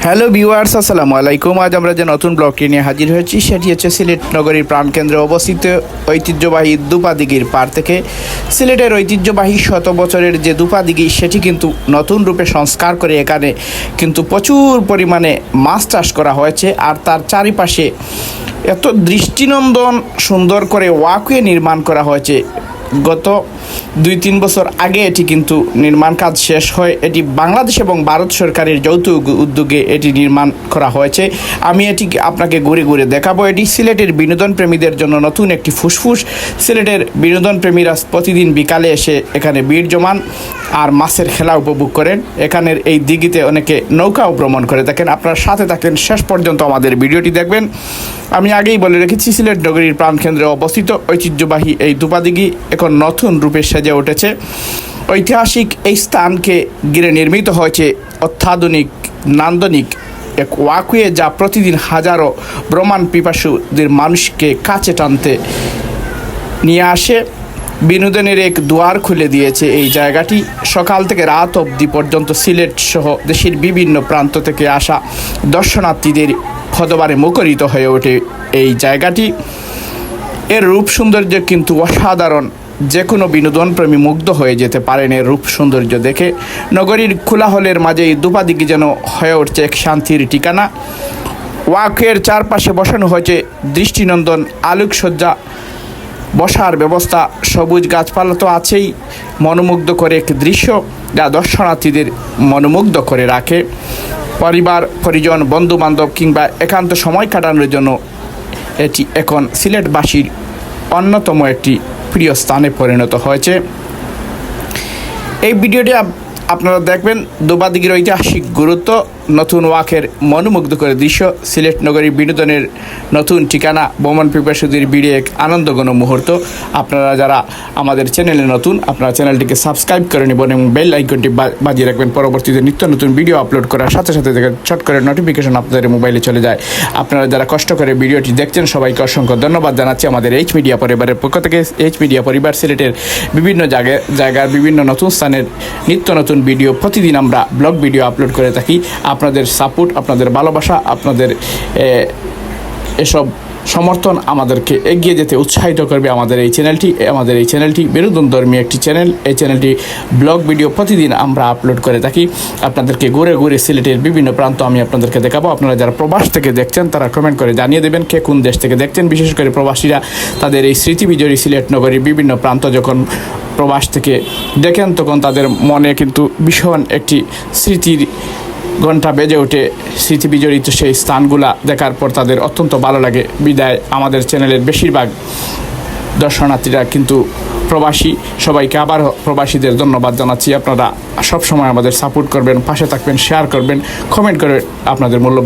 Hello viewers, আসসালামু আলাইকুম। আজ আমরা যে নতুন ব্লগটি নিয়ে হাজির হয়েছি সেটি হচ্ছে সিলেট নগরীর প্রাণকেন্দ্রে অবস্থিত ঐতিহ্যবাহী দুপাদিঘির পাড় থেকে। সিলেটের ঐতিহ্যবাহী শত বছরের যে দুপাদিঘি সেটি কিন্তু নতুন রূপে সংস্কার করে এখানে কিন্তু প্রচুর পরিমাণে মাছ চাষ করা হয়েছে। আর তার চারিপাশে এত দৃষ্টিনন্দন সুন্দর করে ওয়াকওয়ে নির্মাণ করা হয়েছে। গত 2-3 বছর আগে এটি কিন্তু নির্মাণ কাজ শেষ হয়। এটি বাংলাদেশ এবং ভারত সরকারের যৌথ উদ্যোগে এটি নির্মাণ করা হয়েছে। আমি এটি আপনাকে ঘুরে ঘুরে দেখাবো। এটি সিলেটের বিনোদন প্রেমীদের জন্য নতুন একটি ফুসফুস। সিলেটের বিনোদন প্রেমীরা প্রতিদিন বিকালে এসে এখানে ভিড় জমান আর মাছের খেলা উপভোগ করেন। এখানের এই দিঘিতে অনেকে নৌকাও ভ্রমণ করে থাকেন। আপনারা সাথে থাকেন, শেষ পর্যন্ত আমাদের ভিডিওটি দেখবেন। আমি আগেই বলে রেখেছি, সিলেট নগরীর প্রাণকেন্দ্রে অবস্থিত ঐতিহ্যবাহী এই দুপাদিঘি এখন নতুন রূপে সেজে উঠেছে। ঐতিহাসিক এই স্থানকে ঘিরে নির্মিত হয়েছে অত্যাধুনিক নান্দনিক এক ওয়াকওয়ে, যা প্রতিদিন হাজারো ভ্রমণ পিপাসুদের মানুষকে কাছে টানতে নিয়ে আসে। বিনোদনের এক দুয়ার খুলে দিয়েছে এই জায়গাটি। সকাল থেকে রাত অবধি পর্যন্ত সিলেট সহ দেশের বিভিন্ন প্রান্ত থেকে আসা দর্শনার্থীদের পদবারে মুখরিত হয়ে ওঠে এই জায়গাটি। এর রূপ সৌন্দর্য কিন্তু অসাধারণ। যে কোনো বিনোদনপ্রেমী মুগ্ধ হয়ে যেতে পারেন এর রূপ সৌন্দর্য দেখে। নগরীর কোলাহলের মাঝে এই দুপাদিঘি যেন হয়ে উঠছে এক শান্তির ঠিকানা। ওয়াকওয়ের চারপাশে বসানো হয়েছে দৃষ্টিনন্দন আলোকসজ্জা, বসার ব্যবস্থা, সবুজ গাছপালা তো আছেই। মনোমুগ্ধ করে এক দৃশ্য যা দর্শনার্থীদের মনোমুগ্ধ করে রাখে। পরিবার পরিজন, বন্ধুবান্ধব কিংবা একান্ত সময় কাটানোর জন্য এটি এখন সিলেটবাসীর অন্যতম একটি প্রিয় স্থানে পরিণত হয়েছে। এই ভিডিওটি আপনারা দেখবেন। দুপাদিঘির ঐতিহাসিক গুরুত্ব, নতুন ওয়াকের মনোমুগ্ধ করে দৃশ্য, সিলেট নগরী বিনোদনের নতুন ঠিকানা, ভ্রমণ পিপাসুদের ভিড়ে এক আনন্দঘন মুহূর্ত। আপনারা যারা আমাদের চ্যানেলে নতুন, আপনারা চ্যানেলটিকে সাবস্ক্রাইব করে নেবেন এবং বেল আইকনটি বাজিয়ে রাখবেন। পরবর্তীতে নিত্য নতুন ভিডিও আপলোড করার সাথে সাথে চট করে নোটিফিকেশন আপনাদের মোবাইলে চলে যায়। আপনারা যারা কষ্ট করে ভিডিওটি দেখছেন সবাইকে অসংখ্য ধন্যবাদ জানাচ্ছি। আমাদের এইচ মিডিয়া পরিবারের পক্ষ থেকে এইচ মিডিয়া পরিবার সিলেটের বিভিন্ন জায়গার বিভিন্ন নতুন স্থানের নিত্য নতুন ভিডিও প্রতিদিন আমরা ব্লগ ভিডিও আপলোড করে থাকি। আপনাদের সাপোর্ট, আপনাদের ভালোবাসা, আপনাদের এসব সমর্থন আমাদেরকে এগিয়ে যেতে উৎসাহিত করবে। আমাদের এই চ্যানেলটি বিনোদনধর্মী একটি চ্যানেল। এই চ্যানেলটি ব্লগ ভিডিও প্রতিদিন আমরা আপলোড করে থাকি। আপনাদেরকে ঘুরে ঘুরে সিলেটের বিভিন্ন প্রান্ত আমি আপনাদেরকে দেখাবো। আপনারা যারা প্রবাস থেকে দেখছেন তারা কমেন্ট করে জানিয়ে দেবেন কে কোন দেশ থেকে দেখছেন। বিশেষ করে প্রবাসীরা তাদের এই স্মৃতিবিজড়ী সিলেট নগরীর বিভিন্ন প্রান্ত যখন প্রবাস থেকে দেখেন তখন তাদের মনে কিন্তু ভীষণ একটি স্মৃতির ঘণ্টা বেজে ওঠে। স্মৃতি বিজড়িত সেই স্থানগুলা দেখার পর তাদের অত্যন্ত ভালো লাগে। বিদায় আমাদের চ্যানেলের বেশিরভাগ দর্শনার্থীরা কিন্তু প্রবাসী। সবাইকে আবার প্রবাসীদের ধন্যবাদ জানাচ্ছি। আপনারা সবসময় আমাদের সাপোর্ট করবেন, পাশে থাকবেন, শেয়ার করবেন, কমেন্ট করে আপনাদের মূল্যবান